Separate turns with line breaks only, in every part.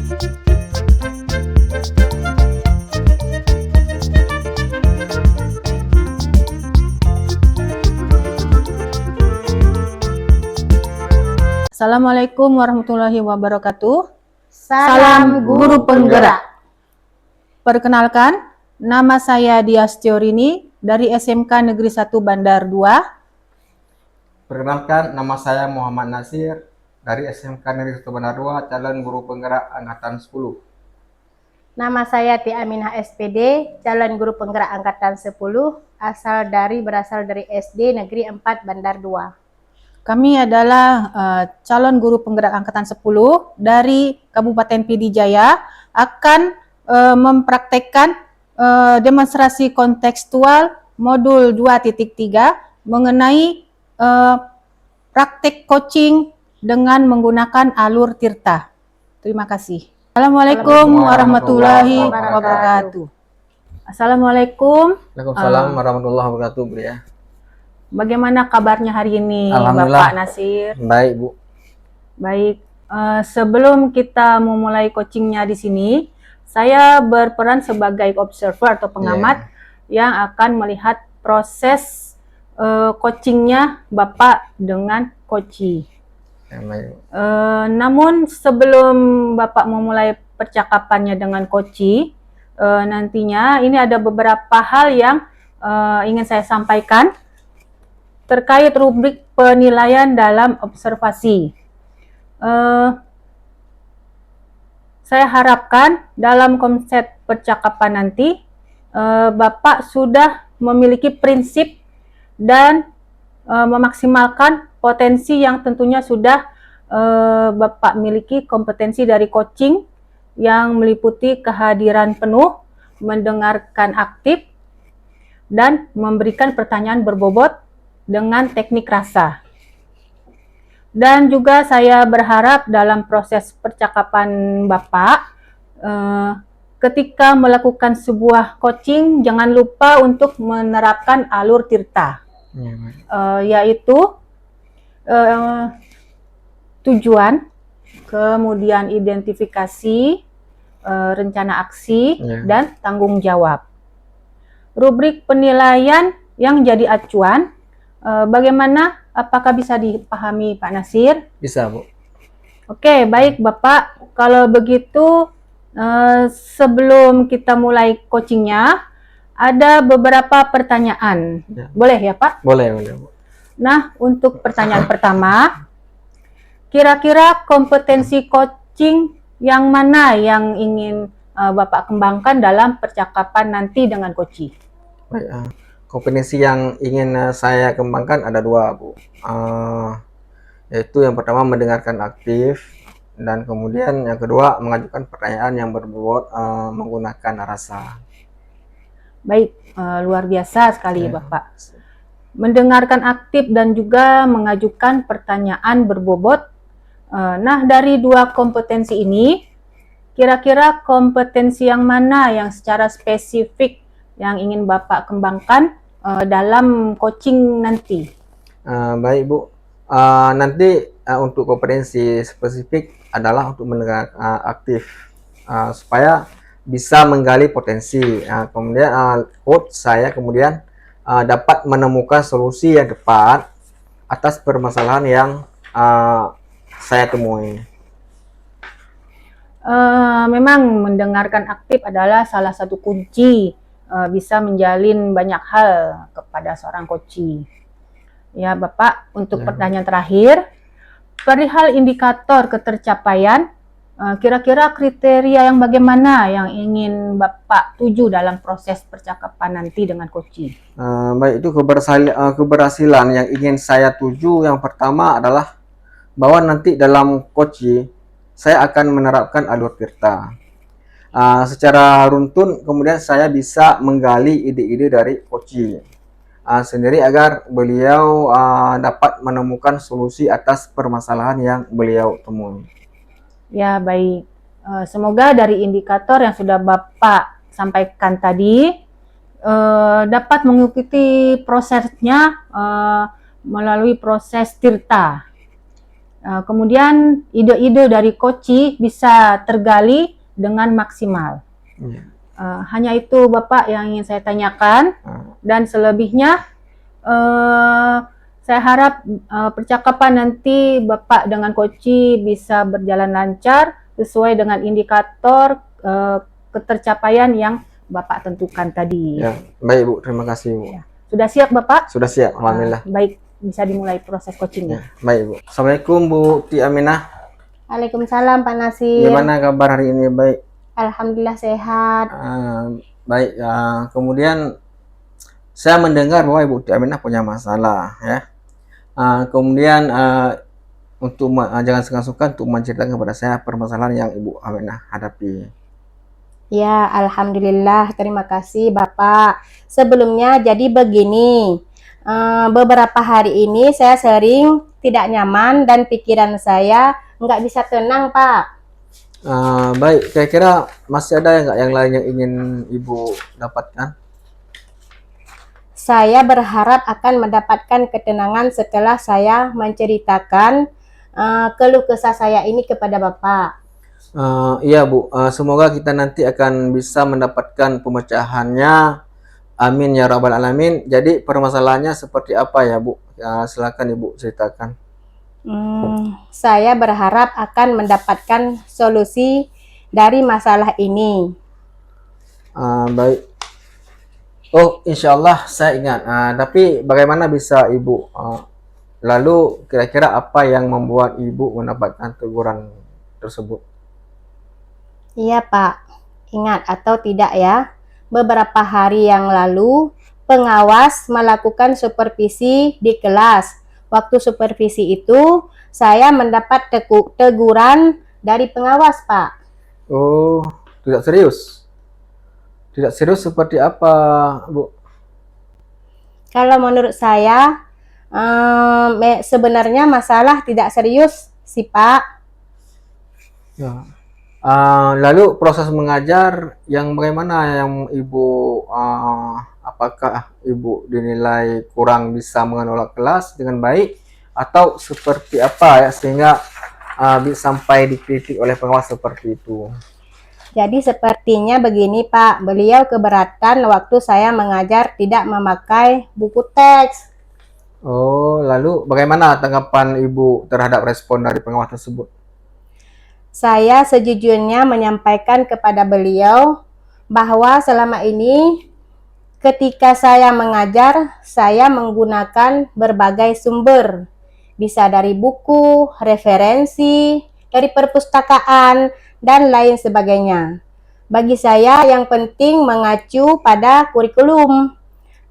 Assalamualaikum warahmatullahi wabarakatuh.
Salam Guru Penggerak.
Perkenalkan, nama saya Dias Teorini dari SMK Negeri 1 Bandar 2.
Perkenalkan, nama saya Muhammad Nasir dari SMK Negeri 1 Bandar 2, calon guru penggerak angkatan 10.
Nama saya Tia Aminah SPD, calon guru penggerak angkatan 10, berasal dari SD Negeri 4 Bandar 2.
Kami adalah calon guru penggerak angkatan 10 dari Kabupaten PD Jaya, akan mempraktekkan demonstrasi kontekstual modul 2.3 mengenai praktek coaching dengan menggunakan alur tirta. Terima kasih. Assalamualaikum warahmatullahi wabarakatuh. Assalamualaikum.
Waalaikumsalam warahmatullahi wabarakatuh, Bu ya.
Bagaimana kabarnya hari ini,
Alhamdulillah.
Bapak Nasir?
Baik, Bu.
Baik. Sebelum kita memulai coachingnya di sini, saya berperan sebagai observer atau pengamat yang akan melihat proses coachingnya Bapak dengan coachi. Namun sebelum Bapak memulai percakapannya dengan coachi, nantinya ini ada beberapa hal yang ingin saya sampaikan terkait rubrik penilaian dalam observasi. Saya harapkan dalam konsep percakapan nanti Bapak sudah memiliki prinsip dan memaksimalkan potensi yang tentunya sudah Bapak miliki, kompetensi dari coaching yang meliputi kehadiran penuh, mendengarkan aktif, dan memberikan pertanyaan berbobot dengan teknik rasa. Dan juga saya berharap dalam proses percakapan Bapak, ketika melakukan sebuah coaching, jangan lupa untuk menerapkan alur tirta, yaitu tujuan, kemudian identifikasi, rencana aksi, dan tanggung jawab. Rubrik penilaian yang jadi acuan, bagaimana? Apakah bisa dipahami Pak Nasir?
Bisa, Bu.
Oke, baik Bapak. Kalau begitu, sebelum kita mulai coachingnya, ada beberapa pertanyaan. Boleh ya Pak?
Boleh, Bu.
Nah, untuk pertanyaan pertama, kira-kira kompetensi coaching yang mana yang ingin Bapak kembangkan dalam percakapan nanti dengan coachi?
Baik, kompetensi yang ingin saya kembangkan ada dua, Bu. Yaitu yang pertama mendengarkan aktif, dan kemudian yang kedua mengajukan pertanyaan yang berbobot menggunakan rasa.
Baik, luar biasa sekali Bapak. Mendengarkan aktif dan juga mengajukan pertanyaan berbobot. Nah, dari dua kompetensi ini, kira-kira kompetensi yang mana yang secara spesifik yang ingin Bapak kembangkan dalam coaching nanti?
Baik, Bu. Nanti untuk kompetensi spesifik adalah untuk mendengar aktif, supaya bisa menggali potensi. Kemudian coach saya kemudian dapat menemukan solusi yang tepat atas permasalahan yang saya temui.
Memang mendengarkan aktif adalah salah satu kunci bisa menjalin banyak hal kepada seorang coachi. Ya Bapak, untuk pertanyaan terakhir, perihal indikator ketercapaian, kira-kira kriteria yang bagaimana yang ingin Bapak tuju dalam proses percakapan nanti dengan coachi?
Baik, itu keberhasilan yang ingin saya tuju yang pertama adalah bahwa nanti dalam coachi saya akan menerapkan alur tirta. Secara runtun kemudian saya bisa menggali ide-ide dari coachi sendiri agar beliau dapat menemukan solusi atas permasalahan yang beliau temui.
Ya baik, semoga dari indikator yang sudah Bapak sampaikan tadi dapat mengikuti prosesnya melalui proses tirta. Kemudian ide-ide dari koci bisa tergali dengan maksimal.
Iya.
Hanya itu Bapak yang ingin saya tanyakan, dan selebihnya saya harap percakapan nanti Bapak dengan koci bisa berjalan lancar sesuai dengan indikator ketercapaian yang Bapak tentukan tadi.
Ya, baik Bu, terima kasih Bu.
Ya. Sudah siap Bapak?
Sudah siap, alhamdulillah.
Baik, bisa dimulai proses coachingnya.
Ya, baik Bu. Assalamualaikum Bu Ti Aminah.
Waalaikumsalam Pak Nasir.
Gimana kabar hari ini? Baik.
Alhamdulillah sehat.
Baik. Kemudian saya mendengar bahwa Ibu Ti Aminah punya masalah, ya. Kemudian untuk jangan sungkan-sungkan untuk menceritakan kepada saya permasalahan yang Ibu Aminah hadapi.
Ya, alhamdulillah. Terima kasih Bapak. Sebelumnya jadi begini. Beberapa hari ini saya sering tidak nyaman dan pikiran saya nggak bisa tenang, Pak.
Baik, kira-kira masih ada nggak yang lain yang ingin Ibu dapatkan?
Saya berharap akan mendapatkan ketenangan setelah saya menceritakan keluh kesah saya ini kepada Bapak.
Iya Bu, semoga kita nanti akan bisa mendapatkan pemecahannya. Amin ya rabbal alamin. Jadi permasalahannya seperti apa ya Bu? Silakan Ibu ceritakan.
Saya berharap akan mendapatkan solusi dari masalah ini.
Baik. Oh, insya Allah saya ingat. Tapi bagaimana bisa Ibu? Lalu kira-kira apa yang membuat Ibu mendapatkan teguran tersebut?
Iya Pak, ingat atau tidak ya? Beberapa hari yang lalu, pengawas melakukan supervisi di kelas. Waktu supervisi itu, saya mendapat teguran dari pengawas, Pak.
Oh, tidak serius? Tidak serius seperti apa, Bu?
Kalau menurut saya, sebenarnya masalah tidak serius sih, Pak.
Ya. Lalu proses mengajar yang bagaimana yang Ibu, apakah Ibu dinilai kurang bisa mengelola kelas dengan baik atau seperti apa ya sehingga sampai dikritik oleh pengawas seperti itu?
Jadi sepertinya begini Pak, beliau keberatan waktu saya mengajar tidak memakai buku teks.
Oh, lalu bagaimana tanggapan Ibu terhadap respon dari pengawas tersebut?
Saya sejujurnya menyampaikan kepada beliau bahwa selama ini ketika saya mengajar, saya menggunakan berbagai sumber. Bisa dari buku, referensi, dari perpustakaan, dan lain sebagainya. Bagi saya yang penting mengacu pada kurikulum.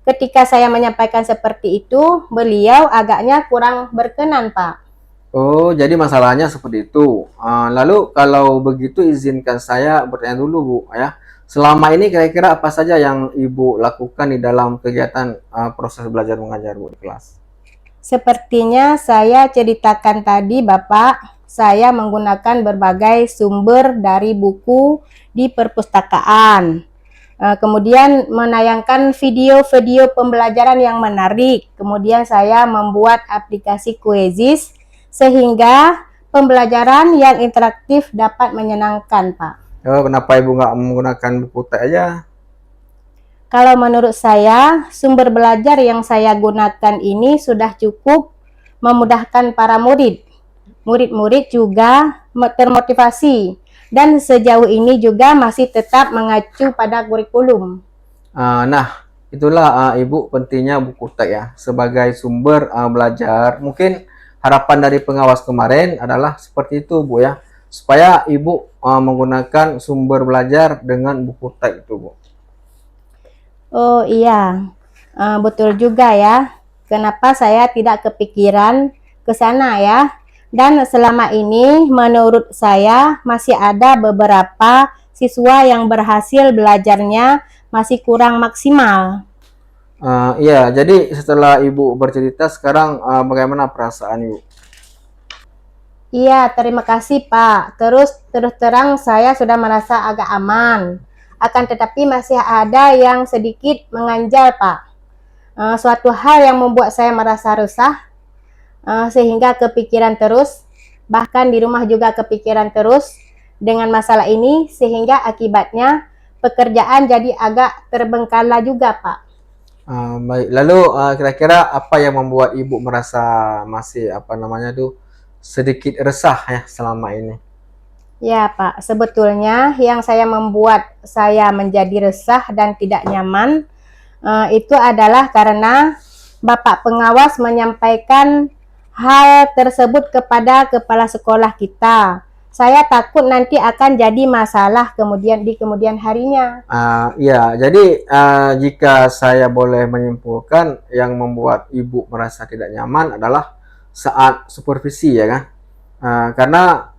Ketika saya menyampaikan seperti itu, beliau agaknya kurang berkenan, Pak.
Oh, jadi masalahnya seperti itu. Lalu kalau begitu izinkan saya bertanya dulu Bu, ya. Selama ini kira-kira apa saja yang Ibu lakukan di dalam kegiatan proses belajar mengajar Bu di kelas?
Sepertinya saya ceritakan tadi Bapak, saya menggunakan berbagai sumber dari buku di perpustakaan. Kemudian menayangkan video-video pembelajaran yang menarik. Kemudian saya membuat aplikasi Quizzes sehingga pembelajaran yang interaktif dapat menyenangkan, Pak.
Oh, kenapa Ibu nggak menggunakan buku teks aja?
Kalau menurut saya, sumber belajar yang saya gunakan ini sudah cukup memudahkan para murid. Murid-murid juga termotivasi dan sejauh ini juga masih tetap mengacu pada kurikulum.
Nah, itulah Ibu pentingnya buku teks ya sebagai sumber belajar. Mungkin harapan dari pengawas kemarin adalah seperti itu Bu ya, supaya Ibu menggunakan sumber belajar dengan buku teks itu Bu.
Oh iya, betul juga ya. Kenapa saya tidak kepikiran ke sana ya? Dan selama ini menurut saya masih ada beberapa siswa yang berhasil belajarnya masih kurang maksimal.
Iya, jadi setelah Ibu bercerita sekarang bagaimana perasaan Ibu?
Iya, terima kasih Pak. Terus terang saya sudah merasa agak aman. Akan tetapi masih ada yang sedikit mengganjal Pak. Suatu hal yang membuat saya merasa resah sehingga kepikiran terus. Bahkan di rumah juga kepikiran terus dengan masalah ini, sehingga akibatnya pekerjaan jadi agak terbengkalai juga, Pak.
Baik. Lalu kira-kira apa yang membuat ibu merasa masih sedikit resah ya selama ini?
Ya, Pak. Sebetulnya yang membuat saya menjadi resah dan tidak nyaman itu adalah karena Bapak pengawas menyampaikan hal tersebut kepada kepala sekolah kita. Saya takut nanti akan jadi masalah di kemudian harinya.
Ya, jadi jika saya boleh menyimpulkan, yang membuat ibu merasa tidak nyaman adalah saat supervisi ya kan. Karena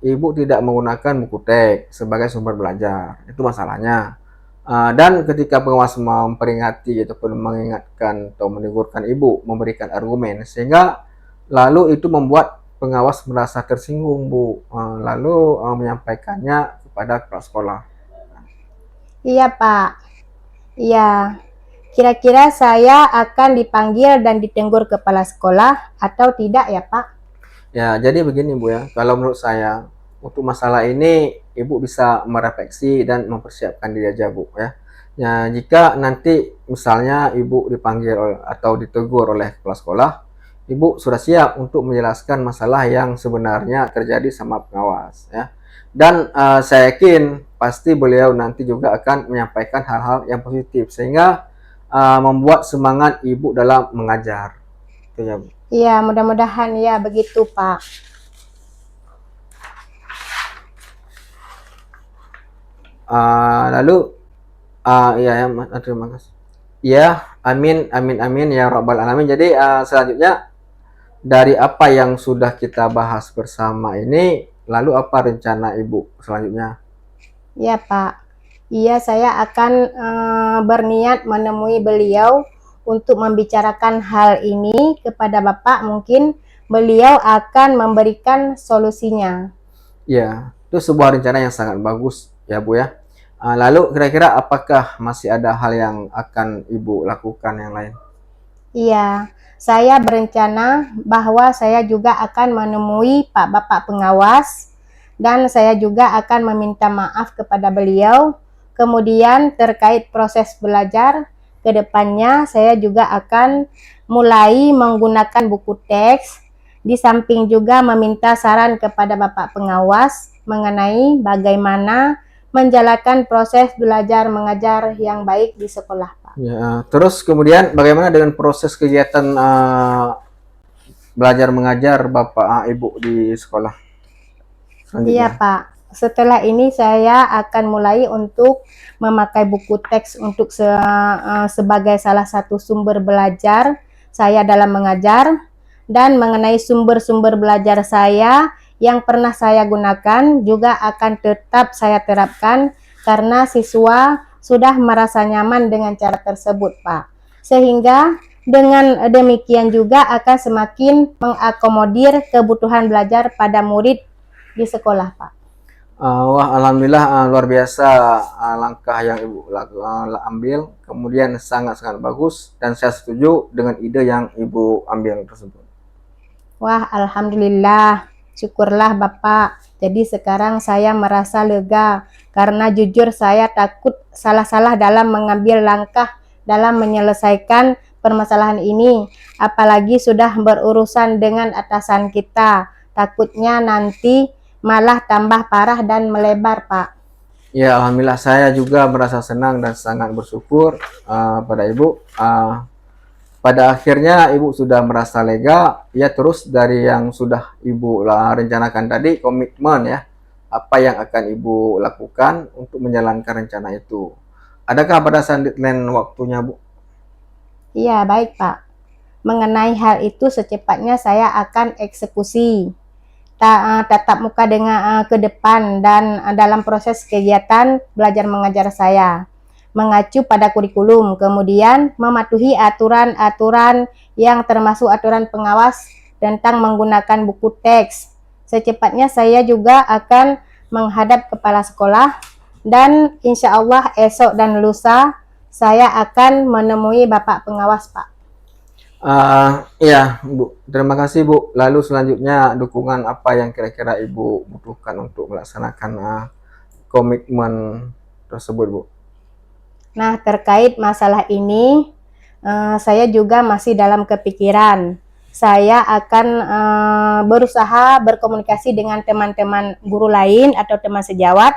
ibu tidak menggunakan buku teks sebagai sumber belajar, itu masalahnya. Dan ketika pengawas memperingati ataupun mengingatkan atau menegurkan ibu, memberikan argumen, sehingga lalu itu membuat pengawas merasa tersinggung, Bu. Lalu menyampaikannya kepada kepala sekolah.
Iya, Pak. Iya. Kira-kira saya akan dipanggil dan ditegur kepala sekolah atau tidak ya, Pak?
Ya, jadi begini Bu ya, kalau menurut saya untuk masalah ini Ibu bisa merefleksi dan mempersiapkan diri aja Bu ya. Ya, jika nanti misalnya Ibu dipanggil atau ditegur oleh kepala sekolah, Ibu sudah siap untuk menjelaskan masalah yang sebenarnya terjadi sama pengawas ya. Dan saya yakin pasti beliau nanti juga akan menyampaikan hal-hal yang positif sehingga membuat semangat Ibu dalam mengajar. Itu ya Bu.
Iya, mudah-mudahan ya begitu, Pak.
Lalu ya, terima kasih. Ya, amin, amin, amin ya Rabbal Alamin. Jadi selanjutnya dari apa yang sudah kita bahas bersama ini, lalu apa rencana Ibu selanjutnya?
Ya, Pak. Iya, saya akan berniat menemui beliau untuk membicarakan hal ini kepada Bapak. Mungkin beliau akan memberikan solusinya.
Ya, itu sebuah rencana yang sangat bagus ya Bu ya. Lalu kira-kira apakah masih ada hal yang akan Ibu lakukan yang lain?
Iya, saya berencana bahwa saya juga akan menemui Pak Bapak pengawas dan saya juga akan meminta maaf kepada beliau. Kemudian terkait proses belajar ke depannya, saya juga akan mulai menggunakan buku teks. Di samping juga meminta saran kepada Bapak pengawas mengenai bagaimana menjalankan proses belajar mengajar yang baik di sekolah, Pak.
Ya, terus kemudian bagaimana dengan proses kegiatan belajar mengajar Bapak Ibu di sekolah selanjutnya?
Iya, Pak. Setelah ini saya akan mulai untuk memakai buku teks untuk sebagai salah satu sumber belajar saya dalam mengajar, dan mengenai sumber-sumber belajar saya yang pernah saya gunakan juga akan tetap saya terapkan karena siswa sudah merasa nyaman dengan cara tersebut, Pak. Sehingga dengan demikian juga akan semakin mengakomodir kebutuhan belajar pada murid di sekolah, Pak.
Wah, alhamdulillah luar biasa langkah yang Ibu ambil, kemudian sangat-sangat bagus dan saya setuju dengan ide yang Ibu ambil tersebut.
Wah, alhamdulillah, syukurlah Bapak. Jadi sekarang saya merasa lega karena jujur saya takut salah-salah dalam mengambil langkah dalam menyelesaikan permasalahan ini, apalagi sudah berurusan dengan atasan kita. Takutnya nanti malah tambah parah dan melebar, Pak.
Ya, alhamdulillah saya juga merasa senang dan sangat bersyukur pada Ibu. Pada akhirnya Ibu sudah merasa lega, ya terus dari yang sudah Ibu rencanakan tadi, komitmen ya, apa yang akan Ibu lakukan untuk menjalankan rencana itu. Adakah batasan deadline waktunya, Bu?
Iya, baik, Pak. Mengenai hal itu secepatnya saya akan eksekusi. Tatap muka dengan ke depan dan dalam proses kegiatan belajar mengajar saya mengacu pada kurikulum, kemudian mematuhi aturan-aturan yang termasuk aturan pengawas tentang menggunakan buku teks. Secepatnya saya juga akan menghadap kepala sekolah dan insya Allah esok dan lusa saya akan menemui Bapak pengawas, Pak.
Iya, Bu. Terima kasih, Bu. Lalu selanjutnya dukungan apa yang kira-kira Ibu butuhkan untuk melaksanakan komitmen tersebut, Bu?
Nah, terkait masalah ini, saya juga masih dalam kepikiran. Saya akan berusaha berkomunikasi dengan teman-teman guru lain atau teman sejawat,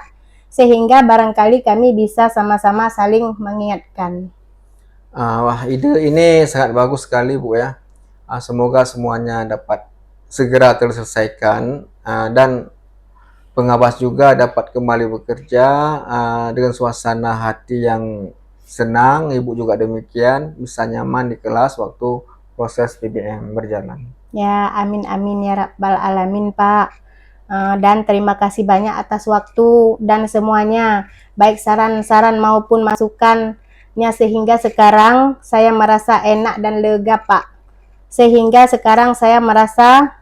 sehingga barangkali kami bisa sama-sama saling mengingatkan.
Wah, ide ini sangat bagus sekali, Bu ya. Semoga semuanya dapat segera terselesaikan dan pengawas juga dapat kembali bekerja dengan suasana hati yang senang. Ibu juga demikian, bisa nyaman di kelas waktu proses PBM berjalan.
Ya, amin amin ya rabbal alamin, Pak. Dan terima kasih banyak atas waktu dan semuanya, baik saran-saran maupun masukannya, sehingga sekarang saya merasa enak dan lega, Pak. Sehingga sekarang saya merasa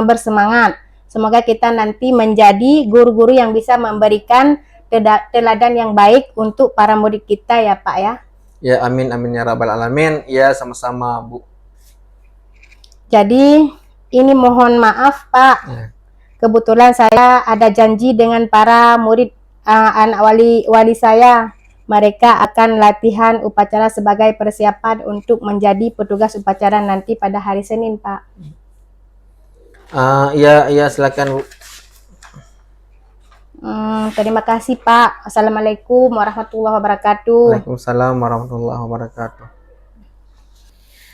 bersemangat. Semoga kita nanti menjadi guru-guru yang bisa memberikan teladan yang baik untuk para murid kita ya, Pak ya.
Ya, amin amin ya rabbal alamin. Ya, sama-sama, Bu.
Jadi ini mohon maaf, Pak.
Ya.
Kebetulan saya ada janji dengan para murid anak wali saya. Mereka akan latihan upacara sebagai persiapan untuk menjadi petugas upacara nanti pada hari Senin, Pak.
Iya, silakan, Bu.
Terima kasih, Pak. Assalamualaikum warahmatullahi wabarakatuh.
Waalaikumsalam warahmatullahi wabarakatuh.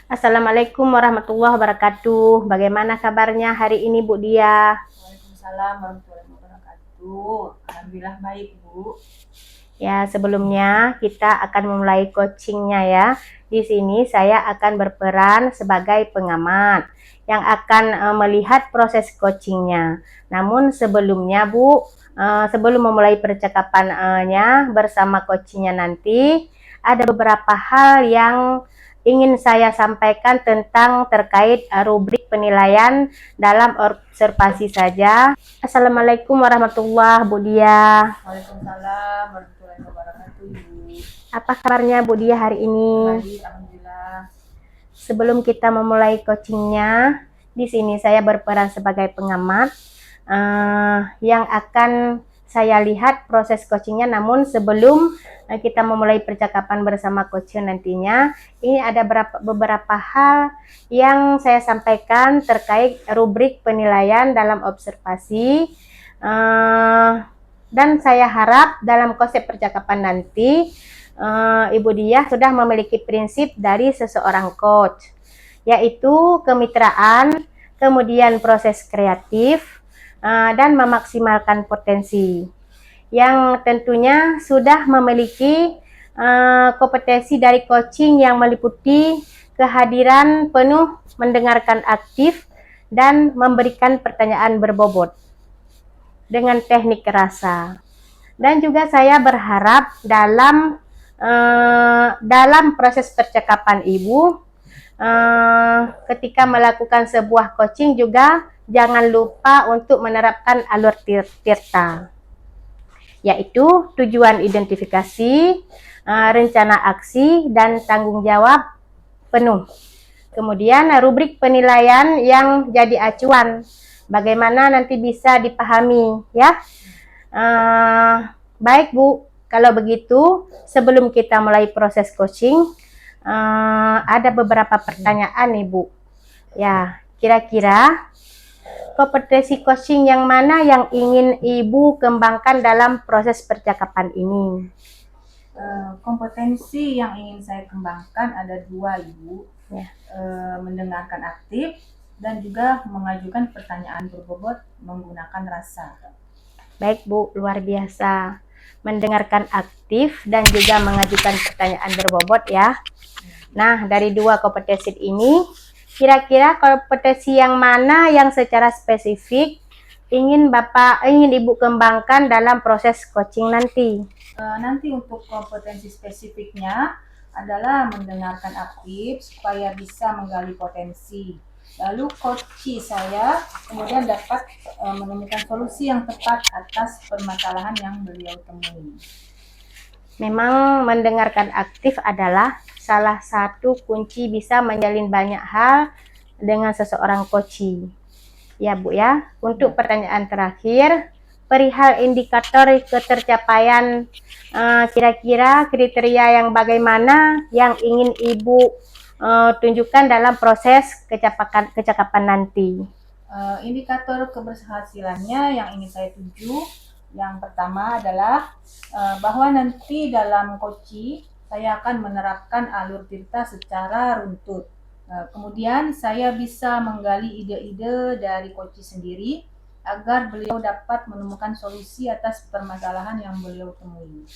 Assalamualaikum warahmatullahi wabarakatuh. Bagaimana kabarnya hari ini, Bu Dia?
Waalaikumsalam warahmatullahi wabarakatuh. Alhamdulillah baik, Bu.
Ya, sebelumnya kita akan memulai coachingnya ya. Di sini saya akan berperan sebagai pengamat yang akan melihat proses coachingnya. Namun sebelumnya, Bu, sebelum memulai percakapannya bersama coachingnya nanti, ada beberapa hal yang ingin saya sampaikan terkait rubrik penilaian dalam observasi saja. Assalamualaikum warahmatullahi wabarakatuh, Bu Dia.
Waalaikumsalam warahmatullahi wabarakatuh, Bu.
Apa kabarnya Bu Dia hari ini?
Baik, alhamdulillah.
Sebelum kita memulai coachingnya, di sini saya berperan sebagai pengamat yang akan saya lihat proses coachingnya. Namun sebelum kita memulai percakapan bersama coaching nantinya, ini ada beberapa hal yang saya sampaikan terkait rubrik penilaian dalam observasi. Dan saya harap dalam konsep percakapan nanti Ibu Dia sudah memiliki prinsip dari seseorang coach, yaitu kemitraan, kemudian proses kreatif, dan memaksimalkan potensi, yang tentunya sudah memiliki kompetensi dari coaching yang meliputi kehadiran penuh, mendengarkan aktif, dan memberikan pertanyaan berbobot dengan teknik rasa. Dan juga saya berharap dalam proses percakapan Ibu, ketika melakukan sebuah coaching juga jangan lupa untuk menerapkan alur tirta, yaitu tujuan identifikasi, rencana aksi, dan tanggung jawab penuh. Kemudian rubrik penilaian yang jadi acuan, bagaimana nanti bisa dipahami ya. Baik Bu, kalau begitu sebelum kita mulai proses coaching, ada beberapa pertanyaan nih Bu. Ya, kira-kira kompetensi coaching yang mana yang ingin Ibu kembangkan dalam proses percakapan ini?
Kompetensi yang ingin saya kembangkan ada dua, Ibu.
Ya.
Mendengarkan aktif dan juga mengajukan pertanyaan berbobot menggunakan rasa.
Baik Bu, luar biasa. Mendengarkan aktif dan juga mengajukan pertanyaan berbobot ya. Nah, dari dua kompetensi ini, kira-kira kompetensi yang mana yang secara spesifik ingin Ibu kembangkan dalam proses coaching nanti?
Nanti untuk kompetensi spesifiknya adalah mendengarkan aktif supaya bisa menggali potensi. Lalu coaching saya kemudian dapat menemukan solusi yang tepat atas permasalahan yang beliau temui.
Memang mendengarkan aktif adalah salah satu kunci bisa menjalin banyak hal dengan seseorang koci. Ya Bu ya, untuk pertanyaan terakhir, perihal indikator ketercapaian, kira-kira kriteria yang bagaimana yang ingin Ibu tunjukkan dalam proses kecakapan nanti?
Indikator keberhasilannya yang ingin saya tuju, yang pertama adalah bahwa nanti dalam koci saya akan menerapkan alur tirta secara runtut. Kemudian saya bisa menggali ide-ide dari koci sendiri agar beliau dapat menemukan solusi atas permasalahan yang beliau temui.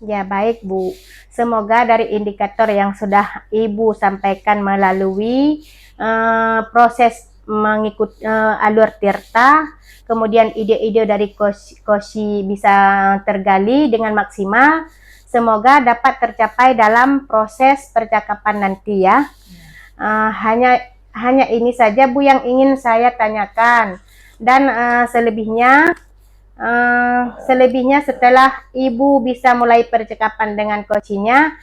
Ya baik Bu, semoga dari indikator yang sudah Ibu sampaikan melalui proses mengikut alur tirta, kemudian ide-ide dari koci bisa tergali dengan maksimal, semoga dapat tercapai dalam proses percakapan nanti ya. Hanya ini saja Bu yang ingin saya tanyakan, dan selebihnya setelah Ibu bisa mulai percakapan dengan kocinya,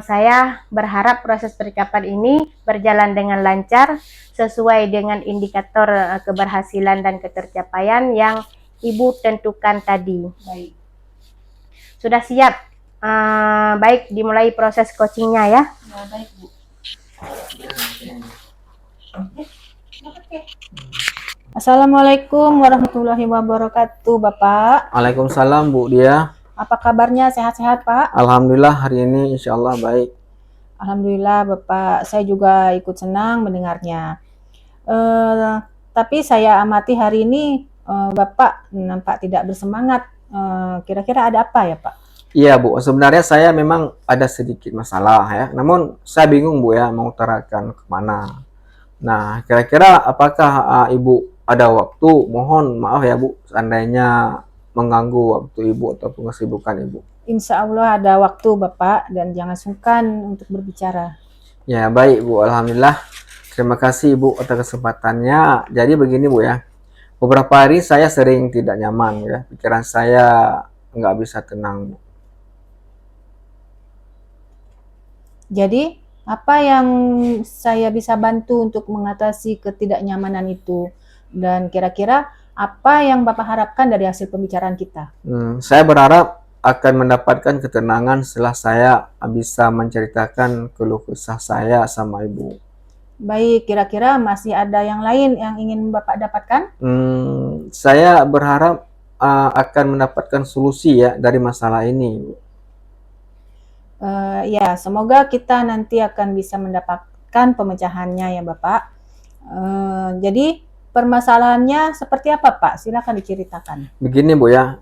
saya berharap proses percakapan ini berjalan dengan lancar sesuai dengan indikator keberhasilan dan ketercapaian yang Ibu tentukan tadi.
Baik.
Sudah siap? Baik, dimulai proses coachingnya ya.
Ya, baik Bu. Assalamualaikum warahmatullahi wabarakatuh, Bapak.
Waalaikumsalam Bu Dia.
Apa kabarnya? Sehat-sehat, Pak?
Alhamdulillah hari ini insya Allah baik.
Alhamdulillah, Bapak. Saya juga ikut senang mendengarnya. Tapi saya amati hari ini Bapak nampak tidak bersemangat. Kira-kira ada apa ya, Pak?
Iya Bu, sebenarnya saya memang ada sedikit masalah ya. Namun saya bingung Bu ya mau utarakan kemana. Nah, kira-kira apakah Ibu ada waktu? Mohon maaf ya Bu, seandainya mengganggu waktu Ibu ataupun kesibukan Ibu.
Insya Allah ada waktu, Bapak, dan jangan sungkan untuk berbicara.
Ya baik Bu, Alhamdulillah. Terima kasih Ibu atas kesempatannya. Jadi begini Bu ya, beberapa hari saya sering tidak nyaman ya. Pikiran saya nggak bisa tenang Bu.
Jadi, apa yang saya bisa bantu untuk mengatasi ketidaknyamanan itu? Dan kira-kira apa yang Bapak harapkan dari hasil pembicaraan kita?
Saya berharap akan mendapatkan ketenangan setelah saya bisa menceritakan keluh kesah saya sama Ibu.
Baik, kira-kira masih ada yang lain yang ingin Bapak dapatkan?
Saya berharap akan mendapatkan solusi ya dari masalah ini Bu.
Ya, semoga kita nanti akan bisa mendapatkan pemecahannya ya Bapak. Jadi permasalahannya seperti apa Pak? Silakan diceritakan.
Begini Bu ya,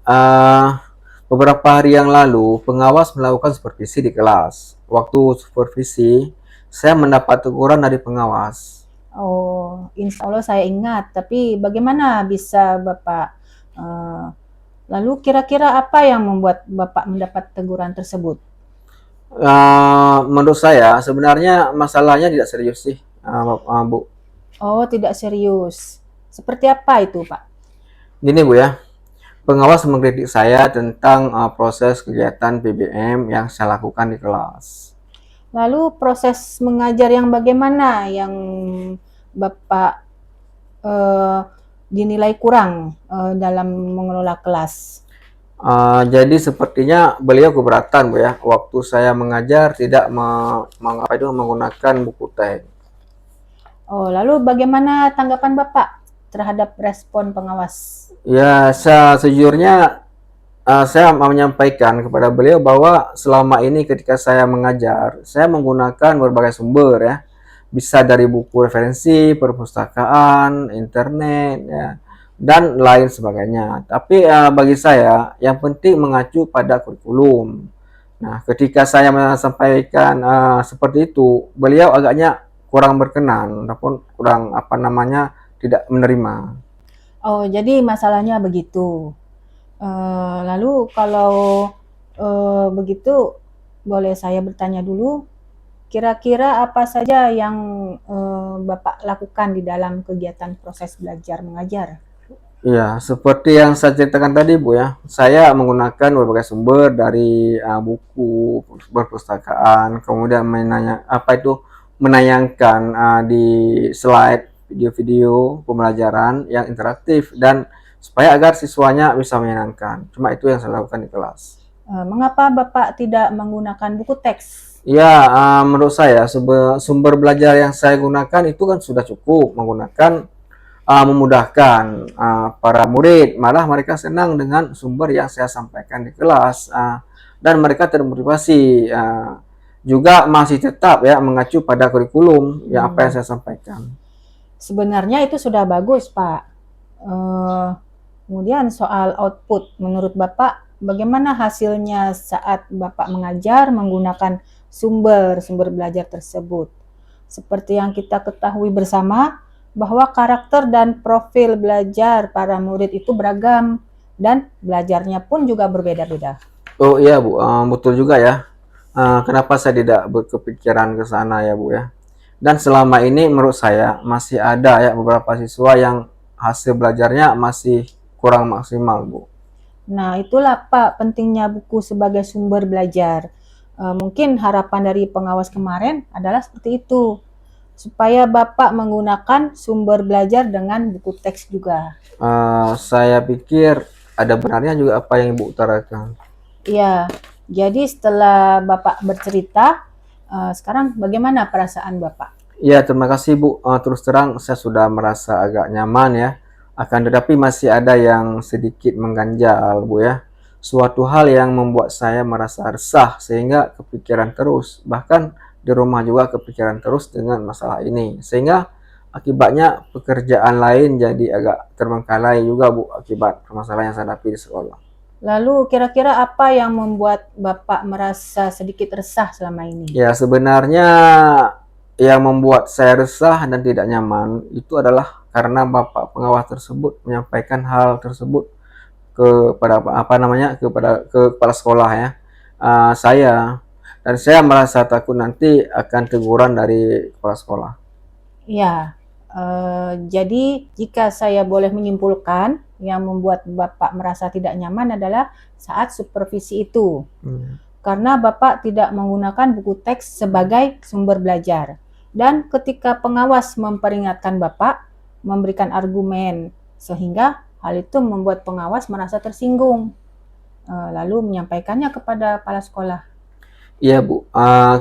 beberapa hari yang lalu pengawas melakukan supervisi di kelas. Waktu supervisi, saya mendapat teguran dari pengawas.
Oh, insya Allah saya ingat. Tapi bagaimana bisa Bapak? Lalu kira-kira apa yang membuat Bapak mendapat teguran tersebut?
Menurut saya sebenarnya masalahnya tidak serius sih, Bu.
Oh, tidak serius. Seperti apa itu Pak?
Gini Bu ya, pengawas mengkritik saya tentang proses kegiatan PBM yang saya lakukan di kelas.
Lalu proses mengajar yang bagaimana yang Bapak dinilai kurang dalam mengelola kelas?
Jadi sepertinya beliau keberatan Bu ya, waktu saya mengajar tidak menggunakan buku teks.
Oh, lalu bagaimana tanggapan Bapak terhadap respon pengawas?
Ya, sejujurnya saya mau menyampaikan kepada beliau bahwa selama ini ketika saya mengajar, saya menggunakan berbagai sumber ya, bisa dari buku referensi, perpustakaan, internet, ya, dan lain sebagainya. Tapi bagi saya yang penting mengacu pada kurikulum. Nah, ketika saya menyampaikan seperti itu, beliau agaknya kurang berkenan ataupun kurang tidak menerima.
Oh, jadi masalahnya begitu. Lalu kalau begitu, boleh saya bertanya dulu, kira-kira apa saja yang Bapak lakukan di dalam kegiatan proses belajar mengajar?
Iya, seperti yang saya ceritakan tadi Bu ya, saya menggunakan berbagai sumber dari buku, perpustakaan, kemudian menayangkan di slide video-video pembelajaran yang interaktif dan supaya agar siswanya bisa menyenangkan. Cuma itu yang saya lakukan di kelas.
Mengapa Bapak tidak menggunakan buku teks?
Ya, menurut saya sumber belajar yang saya gunakan itu kan sudah cukup menggunakan memudahkan para murid, malah mereka senang dengan sumber yang saya sampaikan di kelas dan mereka termotivasi juga masih tetap ya mengacu pada kurikulum yang apa yang saya sampaikan.
Sebenarnya itu sudah bagus, Pak. Kemudian soal output, menurut Bapak, bagaimana hasilnya saat Bapak mengajar menggunakan sumber belajar tersebut? Seperti yang kita ketahui bersama, bahwa karakter dan profil belajar para murid itu beragam dan belajarnya pun juga berbeda-beda.
Oh iya Bu, betul juga ya. Kenapa saya tidak berkepikiran ke sana ya Bu ya? Dan selama ini menurut saya masih ada ya beberapa siswa yang hasil belajarnya masih kurang maksimal Bu.
Nah, itulah Pak pentingnya buku sebagai sumber belajar. Mungkin harapan dari pengawas kemarin adalah seperti itu, supaya Bapak menggunakan sumber belajar dengan buku teks juga.
Saya pikir ada benarnya juga apa yang Ibu utarakan.
Iya, jadi setelah Bapak bercerita, sekarang bagaimana perasaan Bapak?
Ya, terima kasih Bu. Terus terang saya sudah merasa agak nyaman ya. Akan tetapi masih ada yang sedikit mengganjal Bu ya. Suatu hal yang membuat saya merasa resah sehingga kepikiran terus. Bahkan di rumah juga kepikiran terus dengan masalah ini. Sehingga akibatnya pekerjaan lain jadi agak terbengkalai juga Bu akibat permasalahan yang saya hadapi di sekolah.
Lalu kira-kira apa yang membuat Bapak merasa sedikit resah selama ini?
Ya, sebenarnya yang membuat saya resah dan tidak nyaman itu adalah karena Bapak pengawas tersebut menyampaikan hal tersebut kepada kepada kepala sekolah ya. Saya dan saya merasa takut nanti akan teguran dari kepala sekolah.
Ya, jadi jika saya boleh menyimpulkan, yang membuat Bapak merasa tidak nyaman adalah saat supervisi itu. Karena Bapak tidak menggunakan buku teks sebagai sumber belajar. Dan ketika pengawas memperingatkan Bapak, memberikan argumen, sehingga hal itu membuat pengawas merasa tersinggung, lalu menyampaikannya kepada kepala sekolah.
Iya Bu,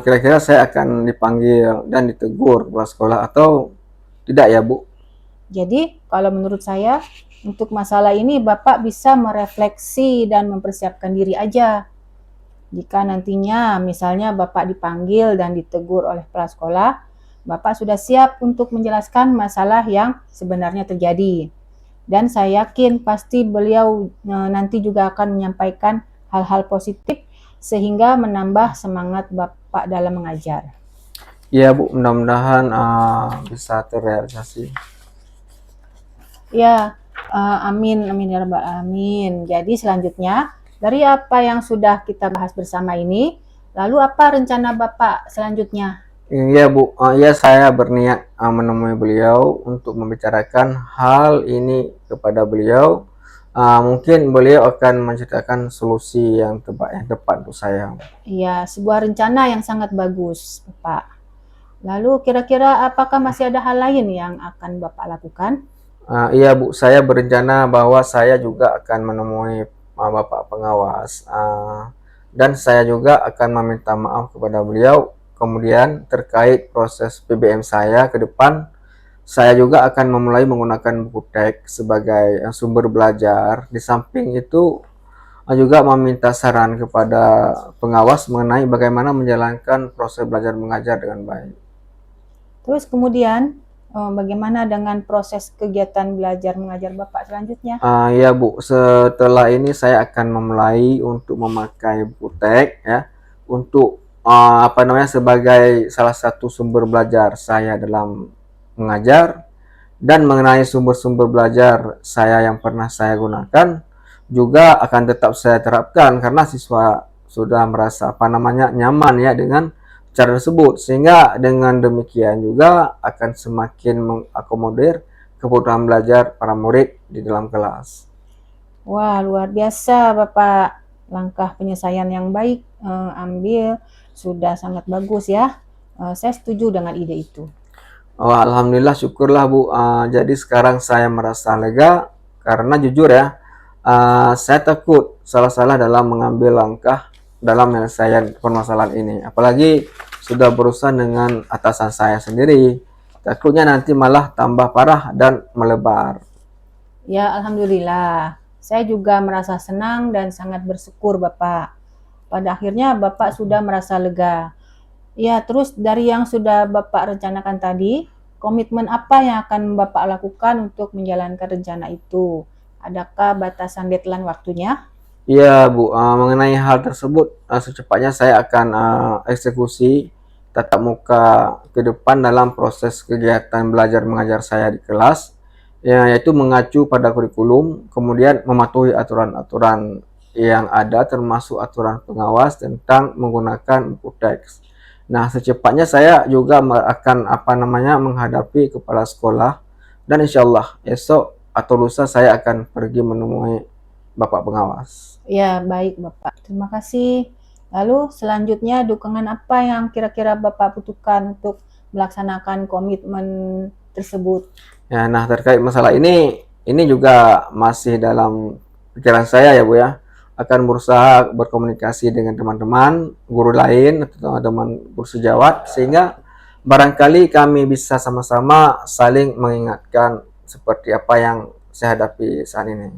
kira-kira saya akan dipanggil dan ditegur kepala sekolah atau tidak ya Bu?
Jadi, kalau menurut saya, untuk masalah ini Bapak bisa merefleksi dan mempersiapkan diri aja. Jika nantinya misalnya Bapak dipanggil dan ditegur oleh kepala sekolah, Bapak sudah siap untuk menjelaskan masalah yang sebenarnya terjadi. Dan saya yakin pasti beliau nanti juga akan menyampaikan hal-hal positif sehingga menambah semangat Bapak dalam mengajar.
Iya Bu, mudah-mudahan bisa terrealisasi.
Ya, amin, amin ya rabbal alamin. Jadi selanjutnya, dari apa yang sudah kita bahas bersama ini, lalu apa rencana Bapak selanjutnya?
Iya Bu, ya saya berniat menemui beliau untuk membicarakan hal ini kepada beliau. Mungkin beliau akan menceritakan solusi yang tepat untuk saya.
Ya, sebuah rencana yang sangat bagus, Bapak. Lalu kira-kira apakah masih ada hal lain yang akan Bapak lakukan?
Iya Bu, saya berencana bahwa saya juga akan menemui Bapak pengawas dan saya juga akan meminta maaf kepada beliau. Kemudian terkait proses PBM saya ke depan, saya juga akan memulai menggunakan buku teks sebagai sumber belajar. Di samping itu juga meminta saran kepada pengawas mengenai bagaimana menjalankan proses belajar mengajar dengan baik.
Terus kemudian bagaimana dengan proses kegiatan belajar mengajar Bapak selanjutnya?
Ya Bu, setelah ini saya akan memulai untuk memakai buku teks ya untuk sebagai salah satu sumber belajar saya dalam mengajar dan mengenai sumber-sumber belajar saya yang pernah saya gunakan juga akan tetap saya terapkan karena siswa sudah merasa nyaman ya dengan cara tersebut, sehingga dengan demikian juga akan semakin mengakomodir kebutuhan belajar para murid di dalam kelas.
Wah, luar biasa Bapak. Langkah penyelesaian yang baik ambil sudah sangat bagus ya. Saya setuju dengan ide itu.
Oh, alhamdulillah, syukurlah Bu. Jadi sekarang saya merasa lega karena jujur ya, saya takut salah-salah dalam mengambil langkah dalam penyelesaian permasalahan ini. Apalagi sudah berurusan dengan atasan saya sendiri. Takutnya nanti malah tambah parah dan melebar.
Ya, alhamdulillah. Saya juga merasa senang dan sangat bersyukur Bapak. Pada akhirnya Bapak sudah merasa lega. Ya, terus dari yang sudah Bapak rencanakan tadi, komitmen apa yang akan Bapak lakukan untuk menjalankan rencana itu? Adakah batasan deadline waktunya?
Iya Bu, mengenai hal tersebut, secepatnya saya akan eksekusi tatap muka ke depan dalam proses kegiatan belajar mengajar saya di kelas, ya, yaitu mengacu pada kurikulum, kemudian mematuhi aturan-aturan yang ada termasuk aturan pengawas tentang menggunakan buku teks. Nah, secepatnya saya juga akan menghadapi kepala sekolah dan insya Allah esok atau lusa saya akan pergi menemui Bapak pengawas.
Ya, baik Bapak. Terima kasih. Lalu selanjutnya dukungan apa yang kira-kira Bapak butuhkan untuk melaksanakan komitmen tersebut?
Ya, nah terkait masalah ini juga masih dalam pikiran saya ya Bu ya. Akan berusaha berkomunikasi dengan teman-teman, guru lain atau teman-teman guru sejawat sehingga barangkali kami bisa sama-sama saling mengingatkan seperti apa yang saya hadapi saat ini.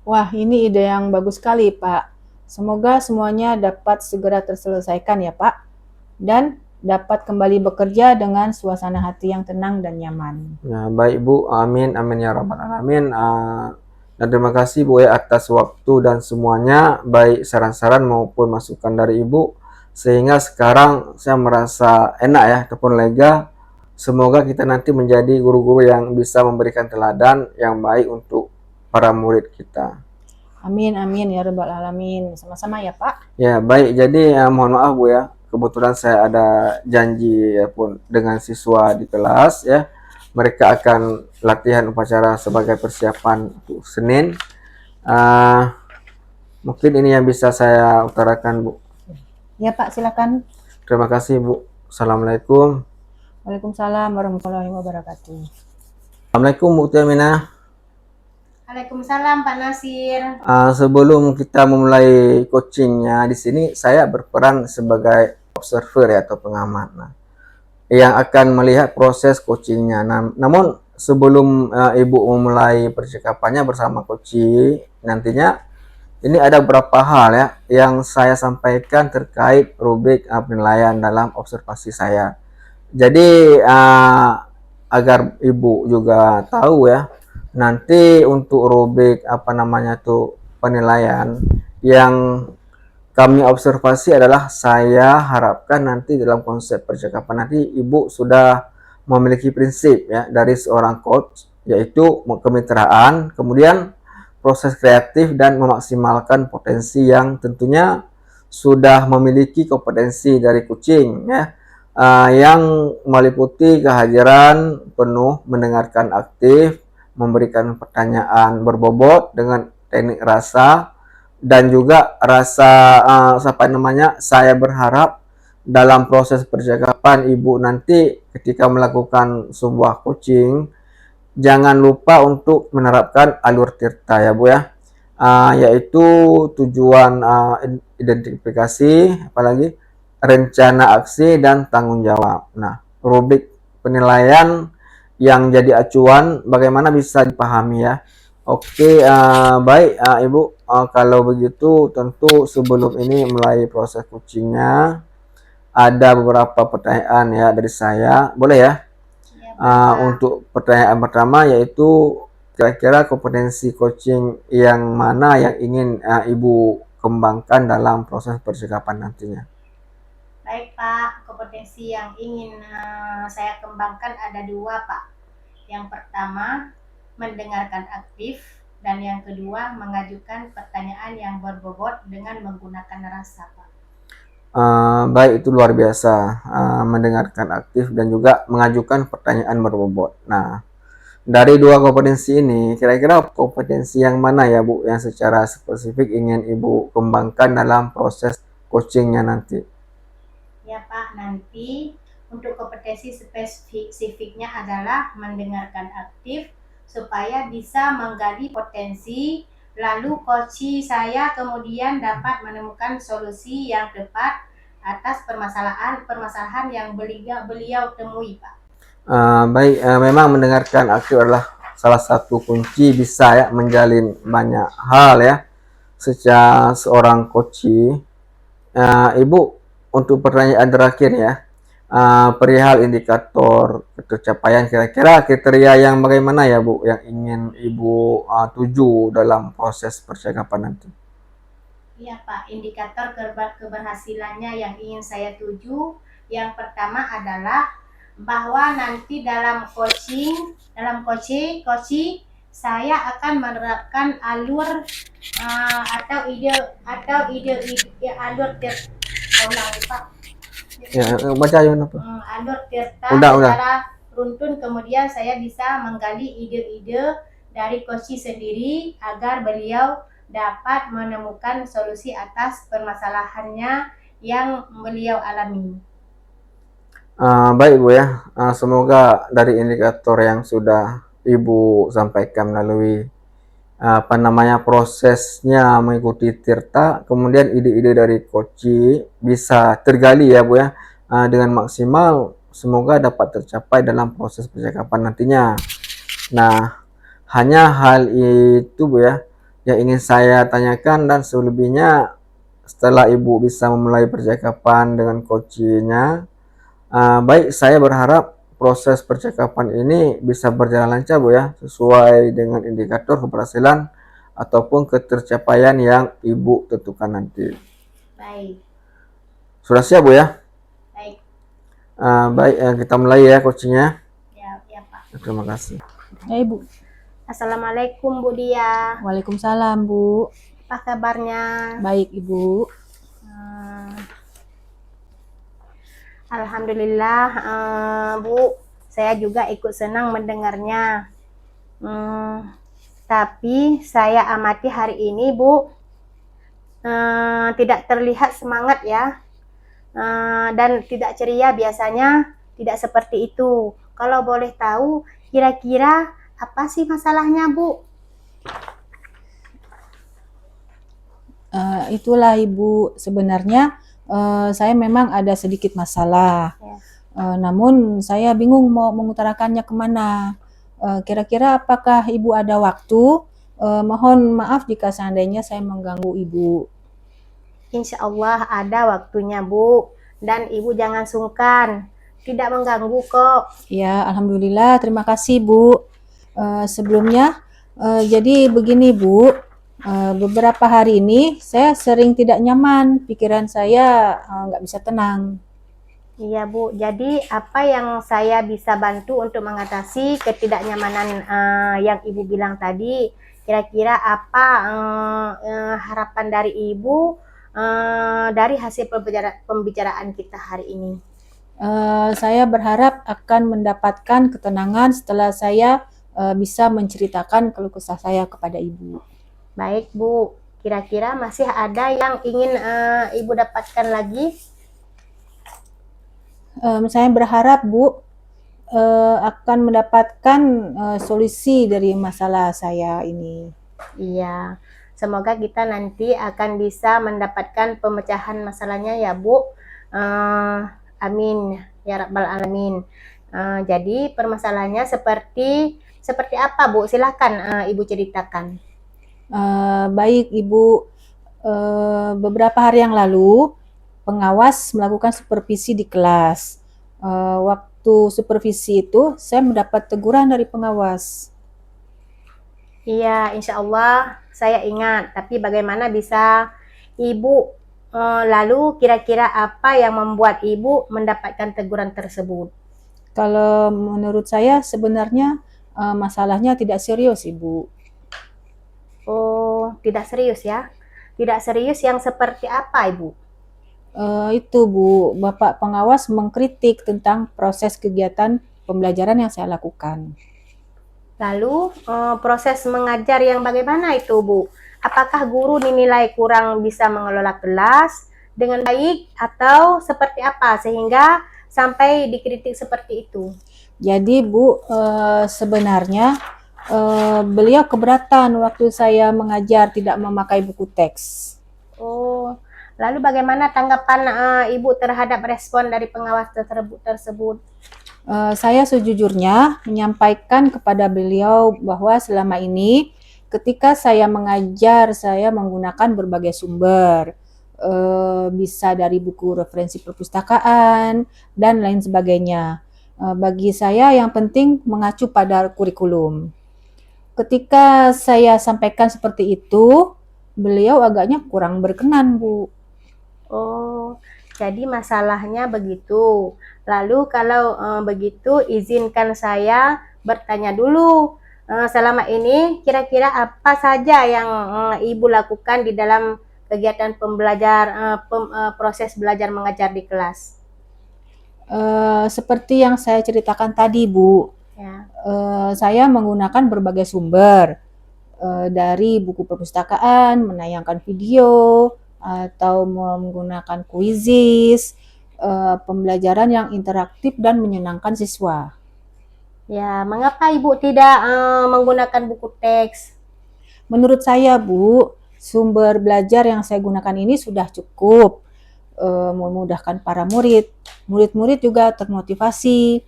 Wah, ini ide yang bagus sekali, Pak. Semoga semuanya dapat segera terselesaikan ya, Pak. Dan dapat kembali bekerja dengan suasana hati yang tenang dan nyaman.
Ya, baik Bu, amin, amin ya rabbal alamin. Dan terima kasih Bu ya atas waktu dan semuanya, baik saran-saran maupun masukan dari Ibu, sehingga sekarang saya merasa enak ya ataupun lega. Semoga kita nanti menjadi guru-guru yang bisa memberikan teladan yang baik untuk para murid kita.
Amin, amin ya rabbal alamin. Sama-sama ya, Pak.
Ya, baik. Jadi mohon maaf Bu ya. Kebetulan saya ada janji ya pun dengan siswa di kelas ya. Mereka akan latihan upacara sebagai persiapan untuk Senin. Mungkin ini yang bisa saya utarakan Bu.
Ya, Pak, silakan.
Terima kasih Bu. Assalamualaikum.
Waalaikumsalam warahmatullahi wabarakatuh.
Assalamualaikum Bu Tiamina.
Waalaikumsalam Pak Nasir.
Sebelum kita memulai coachingnya di sini, saya berperan sebagai observer ya atau pengamat. Nah, yang akan melihat proses coachingnya. Namun sebelum Ibu memulai percakapannya bersama coaching, nantinya ini ada beberapa hal ya yang saya sampaikan terkait rubrik penilaian dalam observasi saya. Jadi agar Ibu juga tahu ya, nanti untuk rubrik penilaian yang kami observasi adalah saya harapkan nanti dalam konsep percakapan nanti Ibu sudah memiliki prinsip ya dari seorang coach, yaitu kemitraan, kemudian proses kreatif dan memaksimalkan potensi yang tentunya sudah memiliki kompetensi dari coaching ya, yang meliputi kehadiran penuh, mendengarkan aktif, memberikan pertanyaan berbobot dengan teknik rasa, dan juga rasa saya berharap dalam proses percakapan Ibu nanti ketika melakukan sebuah coaching jangan lupa untuk menerapkan alur tirta ya Bu ya, yaitu tujuan identifikasi, apalagi rencana aksi dan tanggung jawab. Nah, rubrik penilaian yang jadi acuan bagaimana bisa dipahami ya. Oke, baik Ibu, kalau begitu tentu sebelum ini mulai proses coachingnya ada beberapa pertanyaan ya dari saya, boleh ya? Untuk pertanyaan pertama yaitu kira-kira kompetensi coaching yang mana yang ingin Ibu kembangkan dalam proses percakapan nantinya?
Baik Pak, kompetensi yang ingin saya kembangkan ada dua Pak. Yang pertama, mendengarkan aktif, dan yang kedua, mengajukan pertanyaan yang berbobot dengan menggunakan rasa Pak.
Baik, itu luar biasa, mendengarkan aktif dan juga mengajukan pertanyaan berbobot. Nah, Dari dua kompetensi ini, kira-kira kompetensi yang mana ya Bu yang secara spesifik ingin Ibu kembangkan dalam proses coachingnya nanti?
Ya Pak, nanti untuk kompetensi spesifiknya adalah mendengarkan aktif supaya bisa menggali potensi, lalu coach saya kemudian dapat menemukan solusi yang tepat atas permasalahan yang beliau temui Pak.
Baik, memang mendengarkan aktif adalah salah satu kunci bisa ya menjalin banyak hal ya. Secara seorang coach, Ibu, untuk pertanyaan terakhir ya, perihal indikator pencapaian, kira-kira kriteria yang bagaimana ya Bu yang ingin Ibu tuju dalam proses percakapan nanti?
Iya Pak, indikator keberhasilannya yang ingin saya tuju, yang pertama adalah bahwa nanti dalam coaching saya akan menerapkan alur alur Pak.
Ya, baca aja apa?
Alur tirta
Udah.
secara runtun, kemudian saya bisa menggali ide-ide dari coach sendiri agar beliau dapat menemukan solusi atas permasalahannya yang beliau alami.
Baik Bu ya, semoga dari indikator yang sudah Ibu sampaikan melalui prosesnya mengikuti Tirta, kemudian ide-ide dari Koci bisa tergali ya Bu ya, dengan maksimal, semoga dapat tercapai dalam proses percakapan nantinya. Nah, hanya hal itu Bu ya yang ingin saya tanyakan, dan selebihnya setelah Ibu bisa memulai percakapan dengan Kocinya, baik, saya berharap proses percakapan ini bisa berjalan lancar Bu ya, sesuai dengan indikator keberhasilan ataupun ketercapaian yang Ibu tentukan nanti.
Baik.
Sudah siap Bu ya?
Baik.
Baik, kita mulai ya coachingnya.
Ya Pak.
Terima kasih.
Ya Ibu.
Assalamualaikum Bu Dia.
Waalaikumsalam Bu.
Apa kabarnya?
Baik Ibu.
Alhamdulillah Bu, saya juga ikut senang mendengarnya. Tapi saya amati hari ini Bu, tidak terlihat semangat ya, dan tidak ceria. Biasanya tidak seperti itu. Kalau boleh tahu, kira-kira apa sih masalahnya Bu?
Itulah Ibu, sebenarnya saya memang ada sedikit masalah.
Ya.
Namun saya bingung mau mengutarakannya kemana. Kira-kira apakah Ibu ada waktu? Mohon maaf jika seandainya saya mengganggu Ibu.
Insya Allah ada waktunya Bu, dan Ibu jangan sungkan, tidak mengganggu kok.
Ya, Alhamdulillah, terima kasih Bu. Sebelumnya, jadi begini Bu, beberapa hari ini saya sering tidak nyaman, pikiran saya nggak bisa tenang.
Iya Bu, jadi apa yang saya bisa bantu untuk mengatasi ketidaknyamanan yang Ibu bilang tadi? Kira-kira apa harapan dari Ibu dari hasil pembicaraan kita hari ini?
Saya berharap akan mendapatkan ketenangan setelah saya bisa menceritakan keluh kesah saya kepada Ibu.
Baik Bu, kira-kira masih ada yang ingin Ibu dapatkan lagi?
Saya berharap Bu akan mendapatkan solusi dari masalah saya ini.
Iya, semoga kita nanti akan bisa mendapatkan pemecahan masalahnya ya Bu. Amin ya rabbal alamin. Jadi permasalahannya seperti apa Bu? Silakan Ibu ceritakan.
Baik Ibu, beberapa hari yang lalu pengawas melakukan supervisi di kelas. Waktu supervisi itu saya mendapat teguran dari pengawas.
Iya, insya Allah saya ingat. Tapi bagaimana bisa Ibu, lalu kira-kira apa yang membuat Ibu mendapatkan teguran tersebut?
Kalau menurut saya sebenarnya masalahnya tidak serius Ibu.
Oh, tidak serius ya? Tidak serius yang seperti apa Ibu?
Itu Bu, Bapak pengawas mengkritik tentang proses kegiatan pembelajaran yang saya lakukan.
Lalu proses mengajar yang bagaimana itu, Bu? Apakah guru dinilai kurang bisa mengelola kelas dengan baik atau seperti apa sehingga sampai dikritik seperti itu?
Jadi Bu, sebenarnya beliau keberatan waktu saya mengajar tidak memakai buku teks.
Oh, lalu bagaimana tanggapan Ibu terhadap respon dari pengawas tersebut?
Saya sejujurnya menyampaikan kepada beliau bahwa selama ini ketika saya mengajar, saya menggunakan berbagai sumber, bisa dari buku referensi perpustakaan dan lain sebagainya. Bagi saya yang penting mengacu pada kurikulum. Ketika saya sampaikan seperti itu, beliau agaknya kurang berkenan, Bu.
Oh, jadi masalahnya begitu. Lalu kalau begitu izinkan saya bertanya dulu. Selama ini kira-kira apa saja yang Ibu lakukan di dalam kegiatan proses belajar mengajar di kelas?
Seperti yang saya ceritakan tadi, Bu,
Ya.
saya menggunakan berbagai sumber dari buku perpustakaan, menayangkan video, atau menggunakan kuisis, pembelajaran yang interaktif dan menyenangkan siswa.
Ya, mengapa Ibu tidak menggunakan buku teks?
Menurut saya, Bu, sumber belajar yang saya gunakan ini sudah cukup memudahkan para murid. Murid-murid juga termotivasi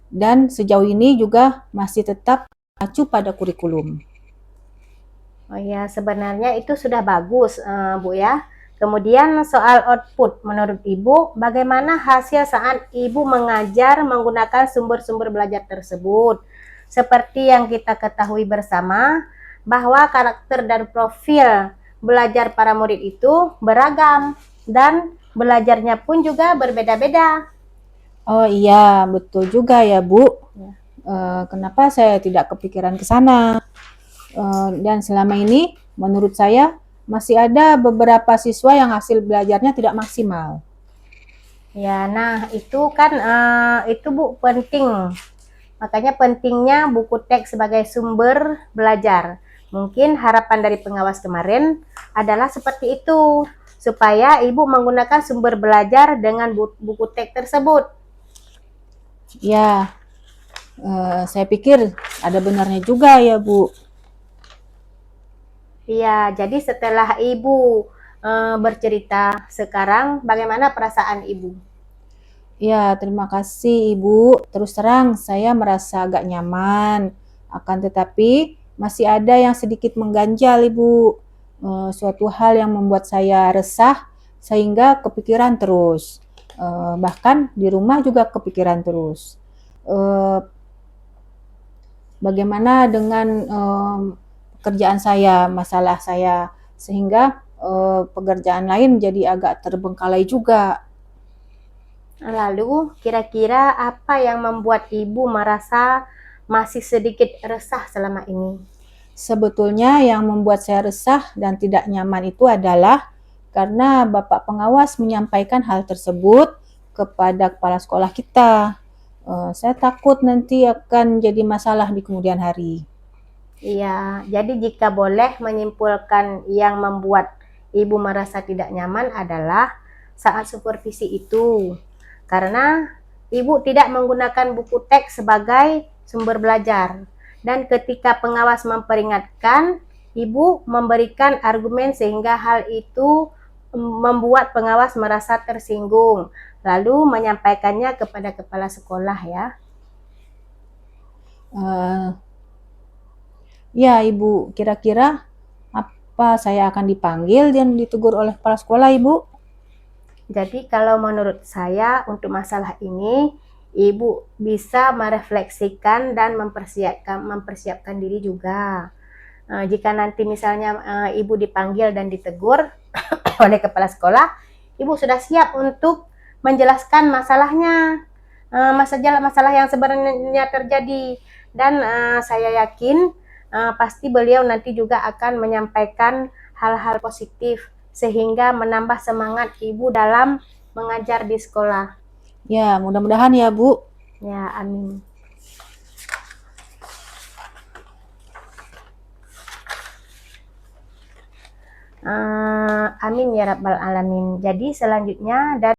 dan sejauh ini juga masih tetap mengacu pada kurikulum.
Oh ya, sebenarnya itu sudah bagus, Bu ya. Kemudian soal output, menurut Ibu, bagaimana hasil saat Ibu mengajar menggunakan sumber-sumber belajar tersebut? Seperti yang kita ketahui bersama, bahwa karakter dan profil belajar para murid itu beragam dan belajarnya pun juga berbeda-beda.
Oh iya, betul juga ya, Bu.
Ya.
Kenapa saya tidak kepikiran ke sana? Dan selama ini menurut saya masih ada beberapa siswa yang hasil belajarnya tidak maksimal.
Ya, nah itu kan itu Bu penting. Makanya pentingnya buku teks sebagai sumber belajar. Mungkin harapan dari pengawas kemarin adalah seperti itu, supaya Ibu menggunakan sumber belajar dengan buku teks tersebut.
Ya, saya pikir ada benarnya juga ya, Bu.
Iya, jadi setelah Ibu bercerita sekarang, bagaimana perasaan Ibu?
Ya, terima kasih Ibu. Terus terang saya merasa agak nyaman. Akan tetapi masih ada yang sedikit mengganjal Ibu. Suatu hal yang membuat saya resah sehingga kepikiran terus. Bahkan di rumah juga kepikiran terus. Eh, Bagaimana dengan pekerjaan saya, masalah saya, sehingga pekerjaan lain jadi agak terbengkalai juga.
Lalu, kira-kira apa yang membuat Ibu merasa masih sedikit resah selama ini?
Sebetulnya yang membuat saya resah dan tidak nyaman itu adalah karena Bapak Pengawas menyampaikan hal tersebut kepada kepala sekolah kita. Saya takut nanti akan jadi masalah di kemudian hari.
Iya, jadi jika boleh menyimpulkan yang membuat Ibu merasa tidak nyaman adalah saat supervisi itu. Karena Ibu tidak menggunakan buku teks sebagai sumber belajar. Dan ketika pengawas memperingatkan, Ibu memberikan argumen sehingga hal itu membuat pengawas merasa tersinggung. Lalu menyampaikannya kepada kepala sekolah ya.
Uh, Ya, Ibu, kira-kira apa saya akan dipanggil dan ditegur oleh kepala sekolah, Ibu?
Jadi kalau menurut saya untuk masalah ini, Ibu bisa merefleksikan dan mempersiapkan diri juga. Jika nanti misalnya Ibu dipanggil dan ditegur oleh kepala sekolah, Ibu sudah siap untuk menjelaskan masalahnya, masalah yang sebenarnya terjadi. Dan saya yakin pasti beliau nanti juga akan menyampaikan hal-hal positif sehingga menambah semangat Ibu dalam mengajar di sekolah.
Ya, mudah-mudahan ya, Bu.
Ya, amin. Amin ya rabbal alamin. Jadi selanjutnya dari